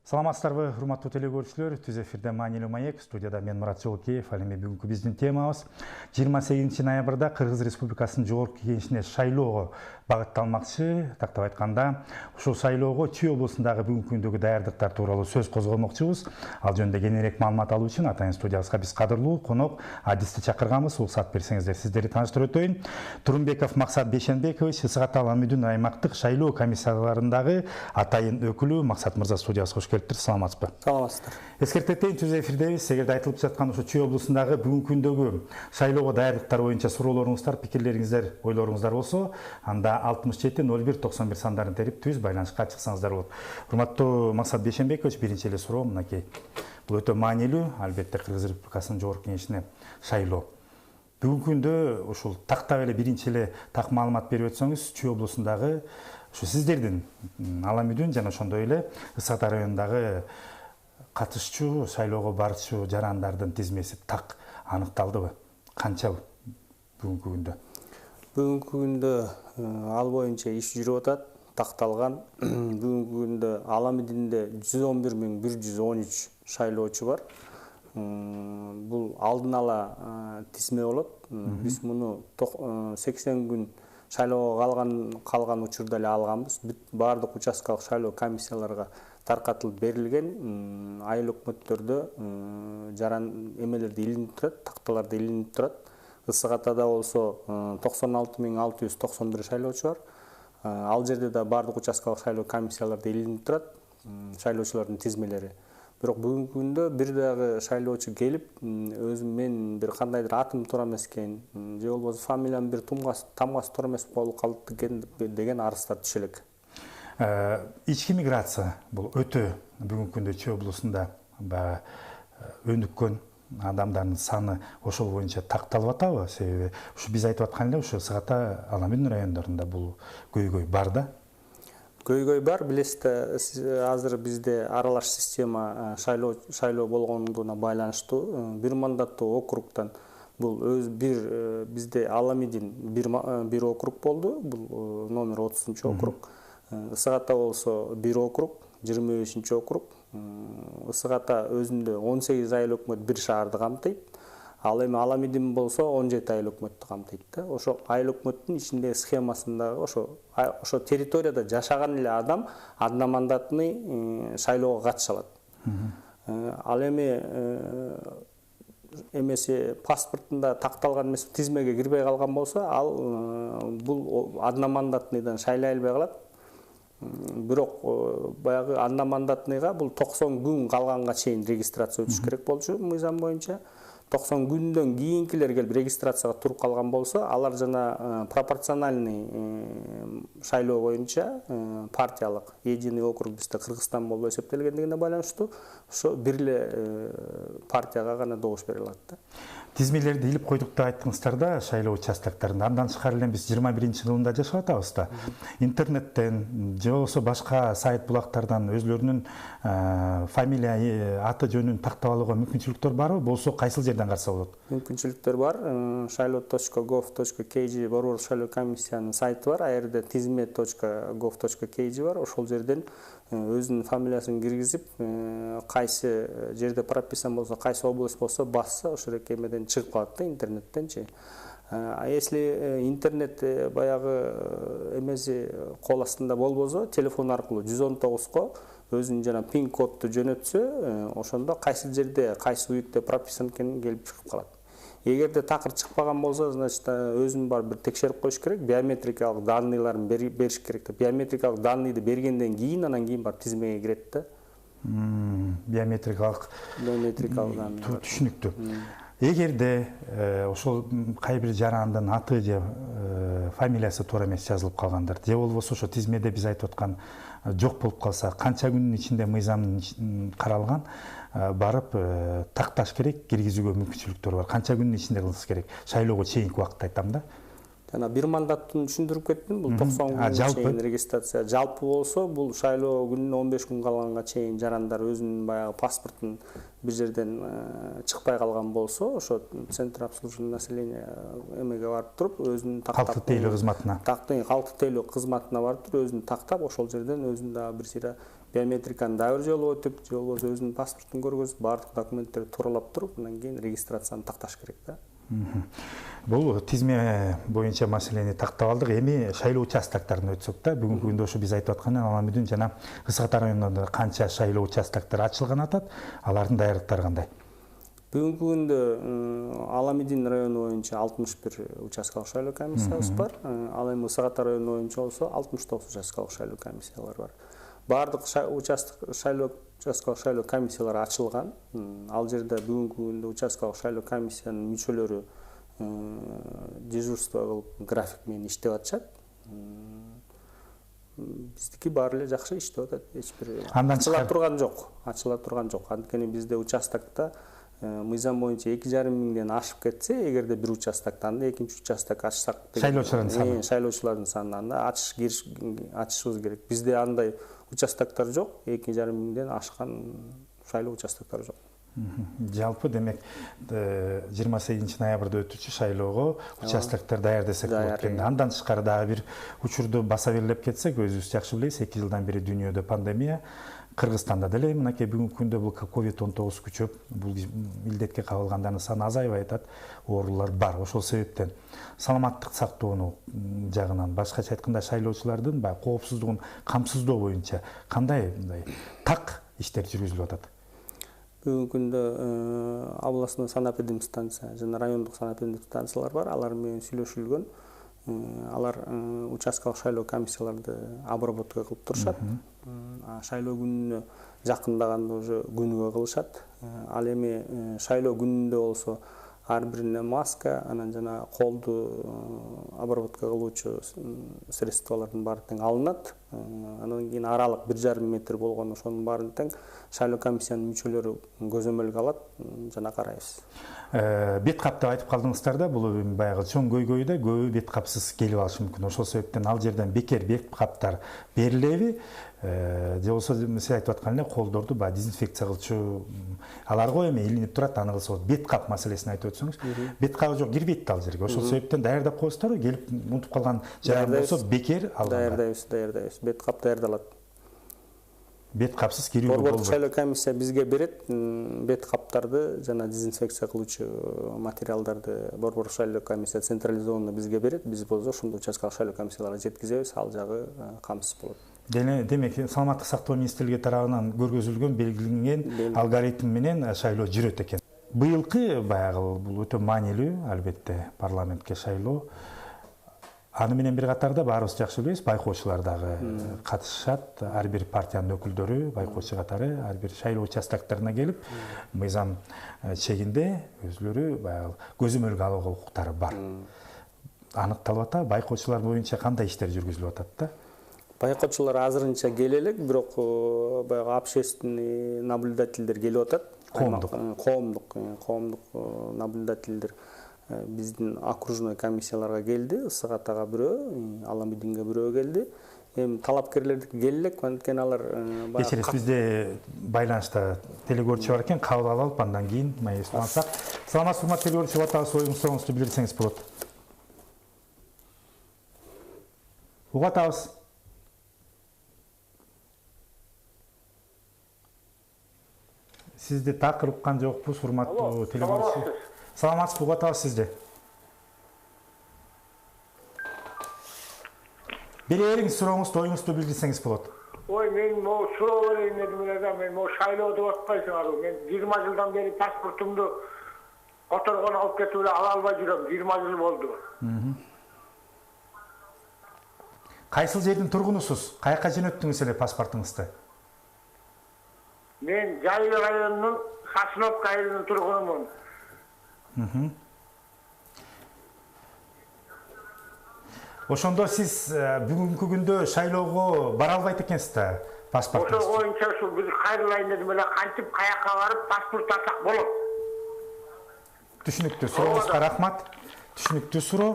Саламатсыздарбы, урматтуу телекөрүүчүлөр, түз эфирде маанилүү маек, студияда мен Мурат Жолкеев. Ал эми бүгүнкү биздин темабыз 28 ноябрда Кыргыз Республикасынын жогорку кеңешине шайлоого багытталмакчы. Тактап айтканда, ушул шайлоого Чүй облусундагы бүгүнкү күндөгү даярдыктар тууралуу сөз козгомокчубуз. Ал жөнүндө кененирээк маалымат алуу үчүн атайын студиябызга биз кадырлуу конок адисти чакырганбыз. Уруксат берсеңиздер, сиздерди тааныштырып өтөйүн. Турунбеков Максат Бейшенбекович, Ысык Ата Ламүдүн аймактык шайлоо комиссияларындагы атайын өкүлү. Максат мырза, студиябызга кош келиптир. Саламатсызбы? Саламатсыздар. Эскертетейин, түз эфирдебиз. Эгерде айтылып жаткан ушу Чүй облусундагы бүгүнкү күндөгү шайлоого даярдыктар боюнча суроолоруңуздар, пикирлериңиздер, ойлоруңуздар болсо, анда 67-01-91 сандарын терип түз байланышка чыксаңыздар болот. Урматтуу Максат Бейшенбекович, биринчи эле суроо мынакей. Бул өтө маанилүү, албетте Кыргыз Республикасынын жогорку кеңешине шайлоо. Бүгүнкү күндө ушул тактап эле биринчи эле так маалымат берип өтсөңүз, Чүй облусундагы ушу сиздердин Аламүдүн жана ошондой эле Ысык Ата районундагы катышчу, шайлоого барчу жарандардын тизмеси так аныкталдыбы? Канча бүгүнкү күндө? Бүгүнкү күндө ал боюнча иш жүрүп атат, такталган. Бүгүнкү күндө Аламүдүндө 111.113 шайлоочу бар. Бул алдын ала тизме болот. Биз муну 80 күн шайлоого калган учурда эле алганбыз. Бардык участкалык шайлоо комиссияларга таркатылып берилген. Айыл өкмөттөрдө жаран эмелерди илинип турат, такталарды илинип турат. Ысык Атада болсо 96.691 шайлоочу бар. Ал жерде да бардык участкалык шайлоо комиссияларды илинип турат, шайлоочулардын тизмелери. Бирок бүгүнкү күндө бир дагы шайлоочу келип, өзүм мен бир кандайдыр атым туура эмес экен, же болбосо фамилиям бир тамгасы туура эмес болуп калды деген арыздар түшө элек. Ички миграция бул өтө бүгүнкү күндө Чүй облусунда өнүккөн адамдардын саны ошол боюнча такталып атабы? Себеби ушу биз айтып аткан эле ушу Ысык Ата Аламүдүн райондорунда бул көйгөй бар да. Көйгөй бар, билесиздер, азыр бизде аралаш система шайлоо болгондугуна байланыштуу бир мандаттуу округтан бул бизде Аламүдүн бир округ болду, бул номер 30 округ. Ысык Ата болсо бир округ, 25 округ. Ысык Ата өзүндө 18 айыл өкмөт бир шаарды камтыйт. Ал эми Аламүдүн болсо 17 айыл өкмөттү камтыйт да. Ошо айыл өкмөттүн ичиндеги схемасындагы ошо территорияда жашаган эле адам одномандатный шайлоого катыша алат. Ал эми эмеси паспортунда такталган эмес тизмеге кирбей калган болсо, ал бул одномандатныйдан шайлай албай калат. Бирок баягы одномандатныйга бул 90 күн калганга чейин регистрация өтүш керек болчу мыйзам боюнча. 90 күндөн кийинкилер келип регистрацияга туруп калган болсо, алар жана пропорциональный шайлоо боюнча партиялык единый округ бизде Кыргызстан болуп эсептелгендигине байланыштуу ошо бир эле партияга гана добуш бере алат да. Тизмелерди илип койдук деп айттыңыздар да, шайлоо участоктарында. Андан тышкары эле биз 21-жылында жашап атабыз да. Интернеттен же болбосо башка сайт булактардан өзлөрүнүн фамилия, аты жөнүн тактап алууга мүмкүнчүлүктөр барбы? Болсо кайсыл жерден карса болот? Мүмкүнчүлүктөр бар. Шайлоо.gov.kg борбордук шайлоо комиссиянын сайты бар. А жерде tizme.gov.kg бар. Ошол жерден өзүнүн фамилиясын киргизип, кайсы жерде прописан болсо, кайсы область болсо басса, ошол эмеден чыгып калат да, интернеттенчи. А если интернет баягы эмеси кол астында болбосо, телефон аркылуу 119го өзүнүн жана пин кодду жөнөтсө, ошондо кайсы жерде, кайсы уютта прописан экенин келип чыгып калат. Эгерде такыр чыкпаган болсо, значит, өзүн бар бир текшерип коюш керек, биометрикалык данныйларын бериш керек. Биометрикалык данныйды бергенден кийин, анан кийин бар тизмеге кирет да. Биометрикалык данный. Түшүнүктүү. Эгерде ошол кай бир жарандын аты же фамилиясы туура эмес жазылып калгандар, же болбосо ошо тизмеде биз айтып аткан жок болуп калса, канча күнүн ичинде мыйзамдын каралган барып такташ керек, киргизүүгө мүмкүнчүлүктөр бар. Канча күнүн ичинде кылыш керек? Шайлоого чейинки убакытта айтам да. жана бир мандаттын түшүндүрүп кеттим. Бул 90 күнгө чейин регистрация. Жалпы болсо бул шайлоо күнүнө 15 күн калганга чейин жарандар өзүнүн баягы паспортун бир жерден чыкпай калган болсо, ошо Центр обслуживания населения эмеге барып туруп, өзүнүн калктык тейлөө кызматына. Калктык тейлөө кызматына барып туруп, өзүн тактап, ошол жерден өзүн дагы бир сыйра биометриканы дагы бир жолу өтүп, же болбосо өзүнүн паспортун көргөзүп, баардык документтерди тууралап туруп, андан кийин регистрацияны такташ керек да. Бул тизме боюнча маселени тактап алдык. Эми шайлоо участоктарына өтсөк да, бүгүнкү күндө ушу биз айтып аткан Аламидин жана Ысык Ата районунда канча шайлоо участоктор ачылган атат, алардын даярдыктары кандай? Бүгүнкү күндө Аламидин району боюнча 61 участкалык шайлоо комиссиябыз бар. Ал эми Ысык Ата району боюнча болсо 69 участкалык шайлоо комиссиялар бар. Баардык участкалык шайлоо комиссиялары ачылган. Ал жерде бүгүнкү күндө участкалык шайлоо комиссиянын мүчөлөрү дежурство кылып график менен иштеп атышат. Биздики баары эле жакшы иштеп атат. Эч бир ачыла турган жок. Анткени бизде участокто мыйзам боюнча 2,5 миңден ашып кетсе, эгерде бир участоктан анда экинчи участок ачсак деген шайлоочулардын санынан ачышыбыз керек. Бизде андай участоктор жок, 2,5 миңден ашкан шайлоо участоктор жок. Жалпы демек 28 ноябрда өтүүчү шайлоого участоктор даяр десек болот экен. Андан тышкары дагы бир учурду баса белгилеп кетсек, өзүбүз жакшы билебиз, 2 жылдан бери дүйнөдө пандемия, Кыргызстанда деле мынакей бүгүнкү күндө бул COVID-19 күчөп, бул илдетке кабылгандардын саны азайбай атат, оорулар бар. Ошол себептен саламаттык сактоону жагынан, башкача айтканда шайлоочулардын коопсуздугун камсыздоо боюнча кандай так иштер жүргүзүлүп атат? Бүгүнкү күндө областной санэпидем станция жана райондук санэпидем станциялар бар. Алар менен сүйлөшүлгөн. Алар участкалык шайлоо комиссияларды обработка кылып турушат. Шайлоо күнүнө жакындаганда уже күнүгө кылышат. Ал эми шайлоо күнүндө болсо ар бирине маска, анан жана колду обработка кылуучу средстволордун баары тең алынат. Андан кийин аралык 1,5 метр болгон ошонун баарын тең шайлоо комиссиянын мүчөлөрү көзөмөлгө алат жана карайбыз. Бет кап деп айтып калдыңыздар да, бул баягы чоң көйгөйдө көбү бет капсыз келип алышы мүмкүн. Ошол себептен ал жерден бекер бет каптар берилеби? Же болсо сиз айтып аткан эле колдорду дезинфекция кылчу аларга эми илинип турат, аны кылсак бет кап маселесин айтып өтсөңүз. Бет кабы жок, кирбейт да ал жерге. Ошол себептен даярдап коесуздарбы? Келип унутуп калган жайым болсо бекер алган. Даярдайбыз. Бет кап даярдалат. Бет капсыз кирүүгө болбойт. Борбордук шайлоо комиссия бизге берет бет каптарды жана дезинфекция кылуучу материалдарды борбордук шайлоо комиссия централизованно бизге берет. Биз болсо ошондо участкалык шайлоо комиссияларга жеткизебиз, ал жагы камсыз болот. Демек, саламаттык сактоо министрлиги тарабынан көргөзүлгөн белгиленген алгоритм менен шайлоо жүрөт экен. Быйылкы баягы бул өтө маанилүү, албетте, парламентке шайлоо. Аны менен бир катарда баарыбыз жакшы билебиз, байкоочулар дагы катышат. Ар бир партиянын өкүлдөрү, байкоочу катары ар бир шайлоо участокторуна келип, мыйзам чегинде өзүлөрү баягы көзөмөлгө алууга укуктары бар. Аныкталып атат, байкоочулар боюнча кандай иштер жүргүзүлүп атат да? Байкоочулар азырынча келе элек, бирок баягы общественный наблюдательдер келип атат. Коомдук наблюдательдер биздин окружной комиссияларга келди. Ысык Атага бирөө, Аламидинге бирөө келди. Эми талапкерлердики келе элек, анткени алар кечиресиз, бизде байланышта телекөрүүчү бар экен, кабыл алып андан кийин маектансак. Саламатсызбы, урматтуу телекөрүүчү, атабыз оюңузду билдирсеңиз болот. Угатабыз. Сизди такыр уккан жокпуз, урматтуу телекөрүүчү. Саламатсызбы, угатабыз сизди. Бере бериңиз, сурооңузду, оюңузду билдирсеңиз болот. Ой, мен могу суроо берейин дедим эле, мен могу шайлоо деп атпайсыңар. Мен 20 жылдан бери паспортумду которгон алып кетип эле ала албай жүрөм. 20 жыл болду. Кайсыл жердин тургунусуз? Каяка жөнөттүңүз эле паспортуңузду? Мен Жайлоо районунун Хасыновка айылынын тургунумун. Ошондо сиз бүгүнкү күндө шайлоого бара албайт экенсиз да, паспортуңуз? Ошол боюнча ушу биз кайрылайын дедим эле, кантип каяка барып паспорт алсак болот? Түшүнүктүү, сурооңузга рахмат. Түшүнүктүү суроо.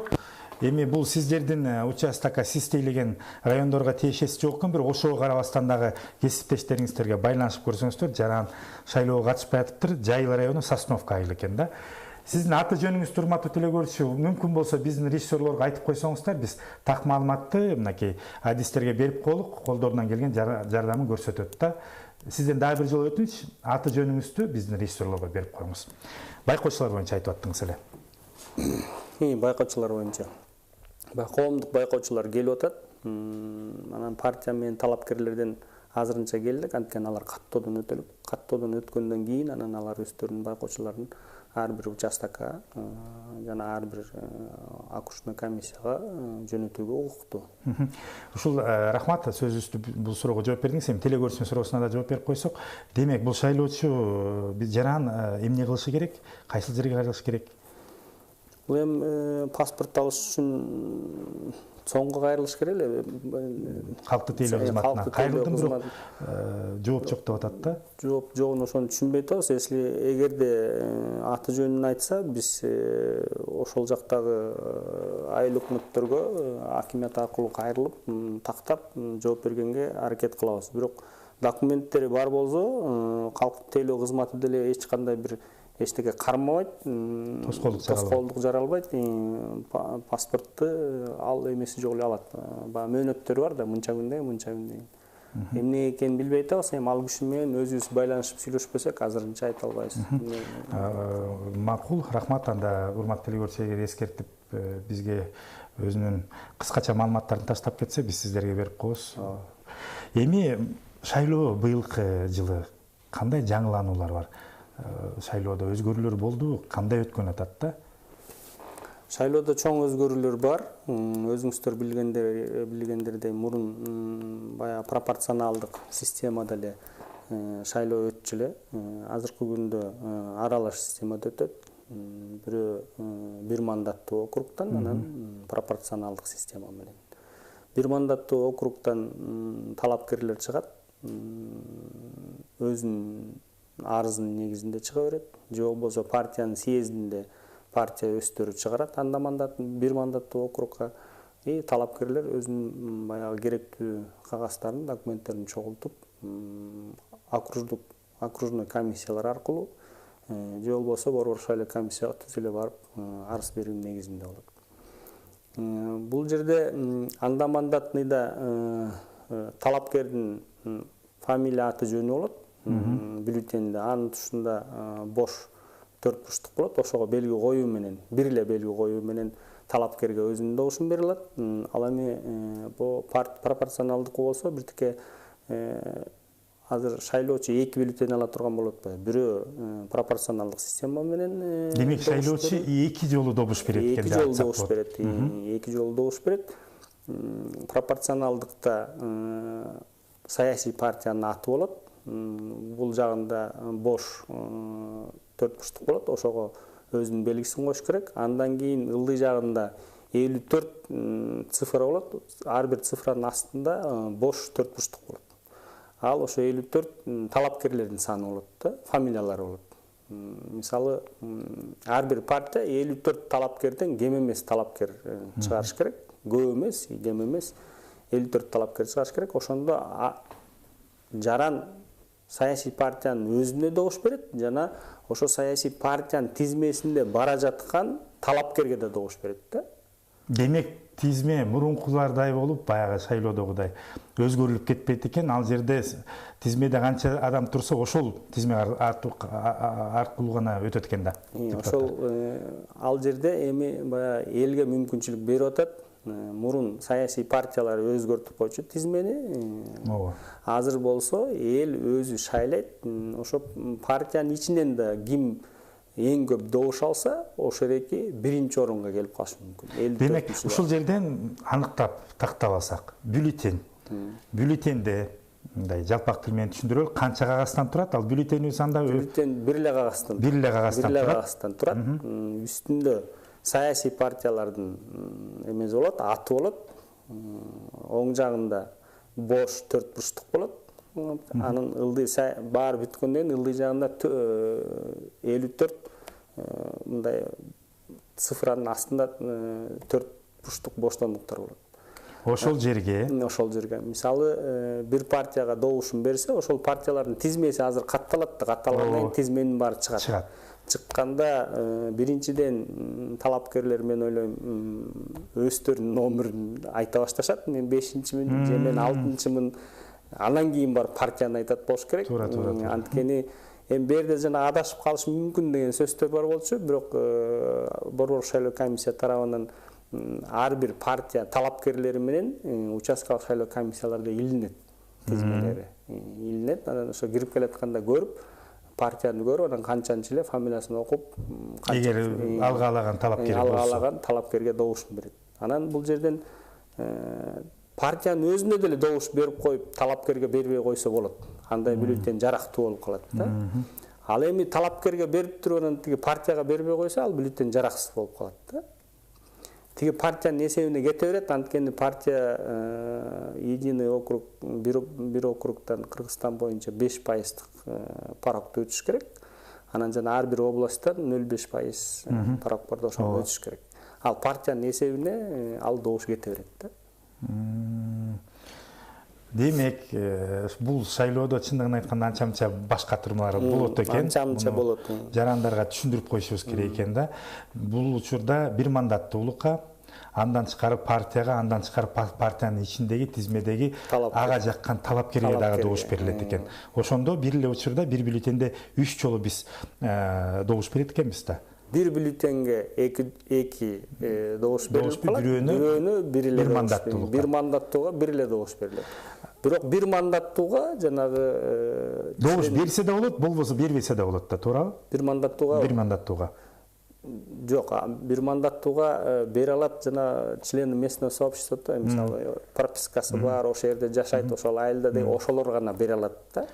Эми бул сиздердин участокка сиз тейлеген райондорго тиешеси жок экен, бирок ошого карабастан дагы кесиптештериңиздерге байланышып көрсөңүздөр, жаран шайлоого катышпай атыптыр, Жайыл району Сосновка айыл экен да. Сиздин аты жөнүңүздү урматтуу телекөрүүчү, мүмкүн болсо биздин режиссерлорго айтып койсоңуздар, биз так маалыматты мынакей адистерге берип коелук, колдорунан келген жардамын көрсөтөт да. Сизден дагы бир жолу өтүнүч, аты жөнүңүздү биздин режиссерлорго берип коюңуз. Байкоочулар боюнча айтып аттыңыз эле. Байкоочулар боюнча. Коомдук байкоочулар келип атат. Анан партия менен талапкерлерден азырынча келдик, анткени алар каттоодон өтөлүп, каттоодон өткөндөн кийин анан алар өздөрүнүн байкоочуларын ар бир участокко жана ар бир окружной комиссияга жөнөтүүгө укуктуу. Ушул рахмат, сөзүбүздү бул суроого жооп бердиңиз. Эми телекөрүүчүнүн суроосуна да жооп берип койсок, демек бул шайлоочу жаран эмне кылышы керек? Кайсыл жерге кайрылышы керек? Бул эми паспорт алыш үчүн соңго кайрылыш керек эле. Калктык тейлөө кызматына кайрылдым, бирок жооп жок деп атат да. Жооп жогун ошону түшүнбөй атабыз. Эгерде аты жөнүн айтса, биз ошол жактагы айыл өкмөттөргө акимият аркылуу кайрылып, тактап жооп бергенге аракет кылабыз. Бирок документтери бар болсо, калктык тейлөө кызматы деле эч кандай бир эчтеке кармабайт, тоскоолдук жаралбайт, паспортты ал эмеси жок эле алат. Баягы мөөнөттөрү бар да, мынча күндө. Эмне экенин билбей атабыз, эми ал киши менен өзүбүз байланышып сүйлөшпөсөк, азырынча айта албайбыз. Макул, рахмат. Анда урматтуу телекөрүүчүлөр эскертип, бизге өзүнүн кыскача маалыматтарын таштап кетсе, биз сиздерге берип коебуз. Эми шайлоо быйылкы жылы кандай жаңылануулар бар? Шайлоодо өзгөрүүлөр болду, кандай өткөн атат да? Шайлоодо чоң өзгөрүүлөр бар. Өзүңүздөр билгендердей мурун баягы пропорционалдык системада эле шайлоо өтчү эле. Азыркы күндө аралаш системада өтөт. Бирөө бир мандаттуу округтан, анан пропорционалдык система менен. Бир мандаттуу округтан талапкерлер чыгат. Өзүнүн арызынын негизинде чыга берет. Же болбосо партиянын съездинде партия өздөрү чыгарат бир мандаттуу округга. Талапкерлер өзүнүн баягы керектүү кагазтарын, документтерин чогултуп, окружной комиссиялар аркылуу же болбосо борбор шайлоо комиссияга түз эле барып арыз берүү негизинде болот. Бул жерде анда-мандатныйда талапкердин фамилия, аты жөнү болот. Бюллетенде анын тушунда бош 4 бурчтук болот. Ошого белги коюу менен, бир эле белги коюу менен талапкерге өзүнүн добушун бере алат. Ал эми бул пропорционалдык болсо биртике азыр шайлоочу 2 бюллетен ала турган болот атпайбы. Бирөө пропорционалдык система менен демек шайлоочу 2 жолу добуш берет экен. 2 жолу добуш берет. 2 жолу добуш берет. Пропорционалдыкта саясий партиянын аты болот. Бул жагында бош 4 бурчтук болот. Ошого өзүнүн белгисин коюш керек. Андан кийин ылдый жагында 54 цифра болот. Ар бир цифранын астында бош 4 бурчтук болот. Ал ошо 54 талапкерлердин саны болот да, фамилиялары болот. Мисалы, ар бир партия 54 талапкерден кем эмес талапкер чыгарыш керек. Көп эмес, кем эмес 54 талапкер чыгарыш керек. Ошондо жаран саясий партиянын өзүнө добуш берет, жана ошо саясий партиянын тизмесинде бара жаткан талапкерге да добуш берет да. Демек тизме мурункулардай болуп, баягы шайлоодогудай өзгөрүлүп кетпейт экен. Ал жерде тизмеде канча адам турса, ошол тизме аркылуу гана өтөт экен да. Ошол ал жерде эми баягы элге мүмкүнчүлүк берип атат. Мурун саясий партиялар өзгөртүп койчу тизмени. Азыр болсо эл өзү шайлайт. Ошо партиянын ичинен да ким эң көп добуш алса, ошол эки биринчи орунга келип калышы мүмкүн. Демек, ушул жерден аныктап тактап алсак, бюллетенде мындай жалпак тил менен түшүндүрөлүк, канча кагаздан турат? Ал бюллетендин санда бюллетен бир эле кагаздан турат. Үстүндө саясий партиялардын эмеси болот, аты болот. Оң жагында бош 4 бурчтук болот. Анын ылдый баары бүткөндөн кийин ылдый жагында 54 мындай цифранын астында 4 бурчтук боштондуктар болот. Ошол жерге мисалы бир партияга добушун берсе, ошол партиялардын тизмеси азыр катталат да, катталгандан кийин тизменин баары чыгат. Чыкканда биринчиден талапкерлер, мен ойлойм, өздөрүнүн номерин айта башташат. Мен 5-чимин же мен 6-чымын. Андан кийин бар партияны айтат болуш керек. Анткени эми берде жана адашып калыш мүмкүн деген сөздөр бар болчу, бирок Борбор шайлоо комиссия тарабынан ар бир партия талапкерлери менен участкалык шайлоо комиссияларда илинет, тизмелери илинет. Анан ошо кирип келатканда көрүп, партияны көрүп, анан канчанчы эле фамилиясын окуп, эгер алга алаган талапкерге добушун берет. Анан бул жерден партиянын өзүнө деле добуш берип коюп, талапкерге бербей койсо болот. Андай бюллетень жарактуу болуп калат да. Ал эми талапкерге берип туруп, анан тиги партияга бербей койсо, ал бюллетень жараксыз болуп калат да. Тиги партиянын эсебине кете берет. Анткени партия единый округ, бир округтан Кыргызстан боюнча 5% парокто өтүш керек. Анан жана ар бир областтан 0,5% парок бар да, ошону өтүш керек. Ал партиянын эсебине ал добуш кете берет да. Демек, бул шайлоодо чындыгын айтканда анча-мынча баш катырмалар болот экен. Анча-мынча болот. Жарандарга түшүндүрүп коюшубуз керек экен да. Бул учурда бир мандаттуулукка, андан тышкары партияга, андан тышкары партиянын ичиндеги тизмедеги ага жаккан талапкерге дагы добуш берилет экен. Ошондо бир эле учурда бир бюллетенде 3 жолу биз добуш берет экенбиз да. Бир бюллетенге эки добуш берилип калат. Бирөөнө бир эле мандаттуулукка. Бир мандаттууга бир эле добуш берилет. Бирок бир мандаттууга жанагы добуш берсе да болот, болбосо бербесе да болот да, туурабы? Бир мандаттууга. Жок, бир мандаттууга бере алат жана член местного сообщества, мисалы пропискасы бар, ошол жерде жашайт, ошол айылда деп ошолор гана бере алат да.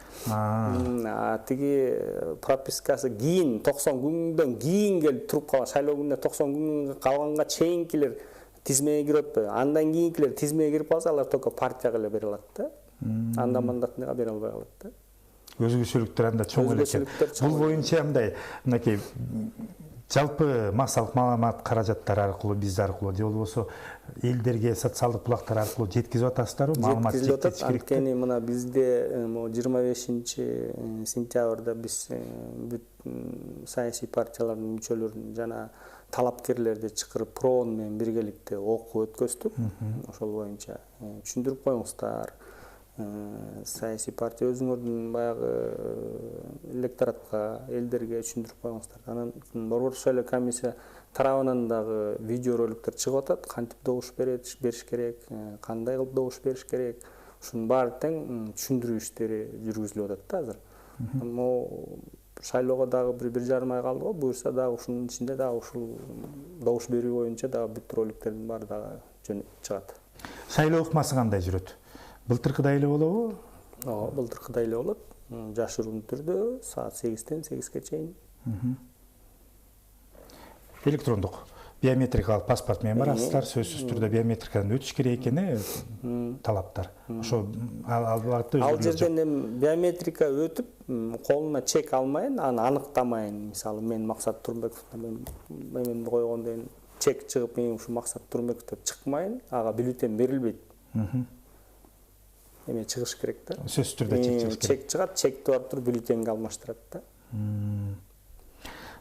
Тиги пропискасы кийин 90 күндөн кийин келип туруп калган, шайлоо күнүнө 90 күн калганга чейинкилер тизмеге кирип атпайбы? Андан кийинкилер тизмеге кирип калса, алар только партияга эле бере алат да. Андан мандатныга бере албай калат да. Өзгөчөлүктөр анда чоң эле экен. Бул боюнча мындай, мынакей жалпы массалык маалымат каражаттары аркылуу, биз аркылуу же болбосо элдерге социалдык булактар аркылуу жеткизип атасыздарбы? Маалымат жеткизиш керек. Анткени мына бизде 25-сентябрда биз бүт саясий партиялардын мүчөлөрүн жана талапкерлерди чакырып проон менен биргеликте окуу өткөздүк. Ошол боюнча түшүндүрүп коюңуздар. Саясий партия өзүңөрдүн баягы электоратка, элдерге түшүндүрүп коюңуздар. Анан Борбор шайлоо комиссия тарабынан дагы видео роликтер чыгып атат. Кантип добуш бериш керек, кандай кылып добуш бериш керек. Ушунун баары тең түшүндүрүү иштери жүргүзүлүп атат да азыр. Шайлоого дагы 1,5 ай калды го. Буюрса дагы ушунун ичинде дагы ушул добуш берүү боюнча дагы бүт роликтердин баары дагы чыгат. Шайлоо ыкмасы кандай жүрөт? Былтыркыдай эле болобу? Ооба, былтыркыдай эле болот. Жашыруун түрдө саат 8-тен 8ге чейин. Электрондук биометрикалык паспорт менен барасыздар, сөзсүз түрдө биометрикадан өтүш керек экен, талаптар. Ошо ал жерден биометрика өтүп, колуна чек алмайын, аны аныктамайын. Мисалы, мен Максат Турмбековдун мени койгондон чек чыгып, мен ушу Максат Турмбеков деп чыкмайын, ага бюллетень берилбейт. Эме чыгыш керек да. Сөзсүз түрдө чек чыгыш керек. Чек чыгат, чекти барып туруп бюллетеньге алмаштырат да.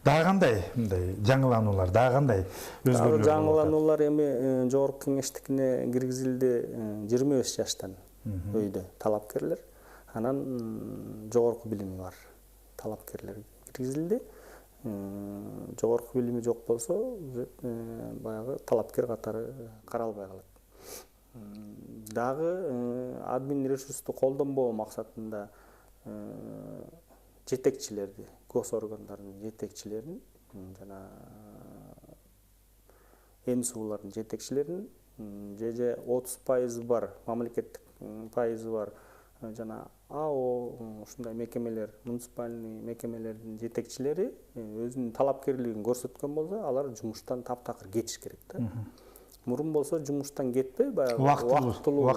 Дагы кандай мындай жаңылануулар, дагы кандай өзгөрүүлөр? Жаңылануулар эми жогорку кеңештикине киргизилди 25 жаштан өйдө талапкерлер. Анан жогорку билими бар талапкерлер киргизилди. Жогорку билими жок болсо, баягы талапкер катары каралбай калат. Дагы админ ресурсту колдонбоо максатында жетекчилерди, госоргандардын жетекчилерин жана МСУлардын жетекчилерин же 30% бар, мамлекеттик пайызы бар жана АО ушундай мекемелер, муниципальный мекемелердин жетекчилери өзүнүн талапкерлигин көрсөткөн болсо, алар жумуштан таптакыр кетиш керек да. Мурун болсо жумуштан кетпей, баягы убактылуу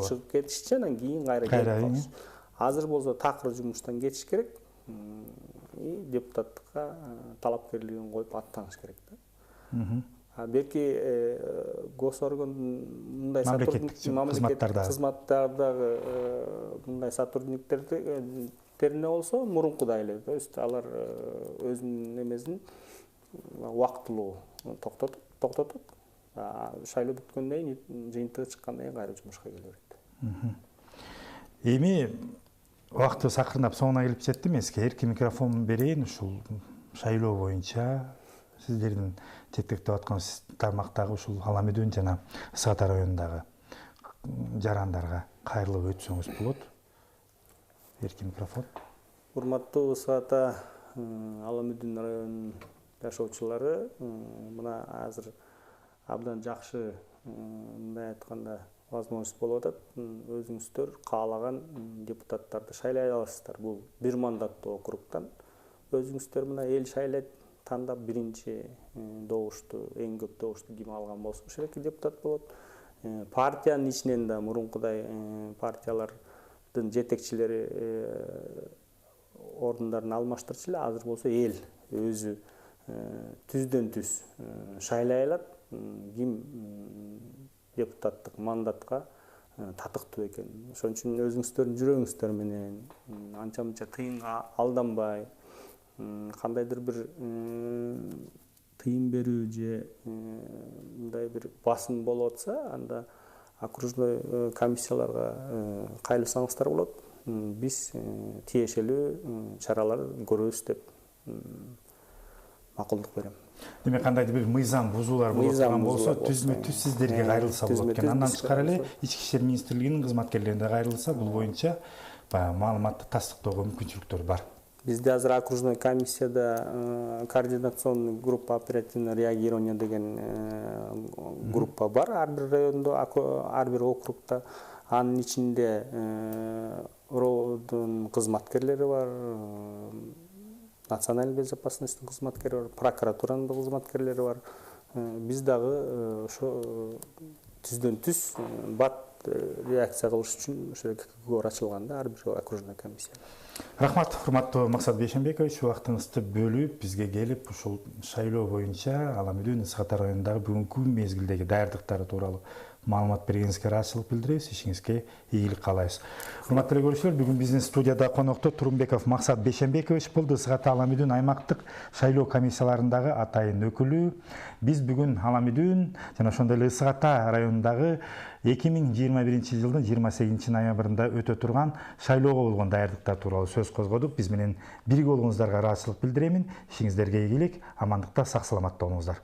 чыгып кетишчи, анан кийин кайра келип калыш. Азыр болсо такыр жумуштан кетиш керек, депутаттыкка талапкерлигин коюп аттаныш керек да. Берки госорган мындай кызматтардагы мындай сотрудниктерине болсо мурункудай эле, то есть алар өзүнүн эмесин убактылуу токтотуп, шайлоо бүткөндөн кийин жыйынтыгы чыккандан кийин кайра жумушка келе берет. Эми убактыбыз акырындап соңуна келип жетти эмески. Эркин микрофон берейин ушул шайлоо боюнча сиздердин жетектеп аткан тармактагы ушул Ала Медүн жана Ысык Ата районундагы жарандарга кайрылып өтсөңүз болот. Эркин микрофон. Урматтуу Ысык Ата Ала Медүн районунун жашоочулары, мына азыр абдан жакшы мындай айтканда возможность болуп атат. Өзүңүздөр каалаган депутаттарды шайлай аласыздар. Бул бир мандаттуу округтан өзүңүздөр мына эл шайлайт тандап биринчи добушту, эң көп добушту ким алган болсо ошол депутат болот. Партиянын ичинен да мурункудай партиялардын жетекчилери ордундарын алмаштырчу эле, азыр болсо эл өзү түздөн түз шайлай алат. Ким депутаттык мандатка татыктуу экен. Ошон үчүн өзүңүздөрдүн жүрөгүңүздөр менен анча-мынча тыйынга алданбай, кандайдыр бир тыйын берүү же мындай бир басым болуп атса, анда окружной комиссияларга кайрылсаңыздар болот. Биз тиешелүү чаралар көрөбүз деп макулдук берем. Демек кандайдыр бир мыйзам бузуулар болуп турган болсо, түзмө-түз сиздерге кайрылса болот экен. Андан тышкары эле Ички ишер министрлигинин кызматкерлерине кайрылса, бул боюнча маалыматты тастыктоого мүмкүнчүлүктөр бар. Бизде азыр окружной комиссияда координационный группа оперативного реагирования деген группа бар. Ар бир райондо, ар бир округда. Анын ичинде РОдун кызматкерлери бар, национальный безопасностьтун кызматкерлери бар, прокуратуранын кызматкерлери бар. Биз дагы ошо түздөн түз бат реакция кылыш үчүн ошо көөр ачылганда ар бир окружной комиссия. Рахмат, урматтуу Максат Бейшенбекович, убактыңызды бөлүп бизге келип ушул шайлоо боюнча Ала Медүн Ысык Ата районундагы бүгүнкү мезгилдеги даярдыктары тууралуу маалымат бергениңизге ыраазычылык билдиребиз, ишиңизге ийгилик каалайбыз. Урматтуу көрүүчүлөр, бүгүн биздин студияда конокто Турумбеков Максат Бейшенбекович болду, Ысык Ата Ала Медүн аймактык шайлоо комиссияларындагы атайын өкүлү. Биз бүгүн Ала Медүн жана ошондой эле Ысык Ата районундагы 2021 жылдын 28 ноябрында өтө турган шайлоого болгон даярдыктар тууралуу сөз козгодук. Биз менен бирге болгоңуздарга ыраазычылык билдиремин. Ишиңиздерге ийгилик, амандыкта, сак саламатта болуңуздар.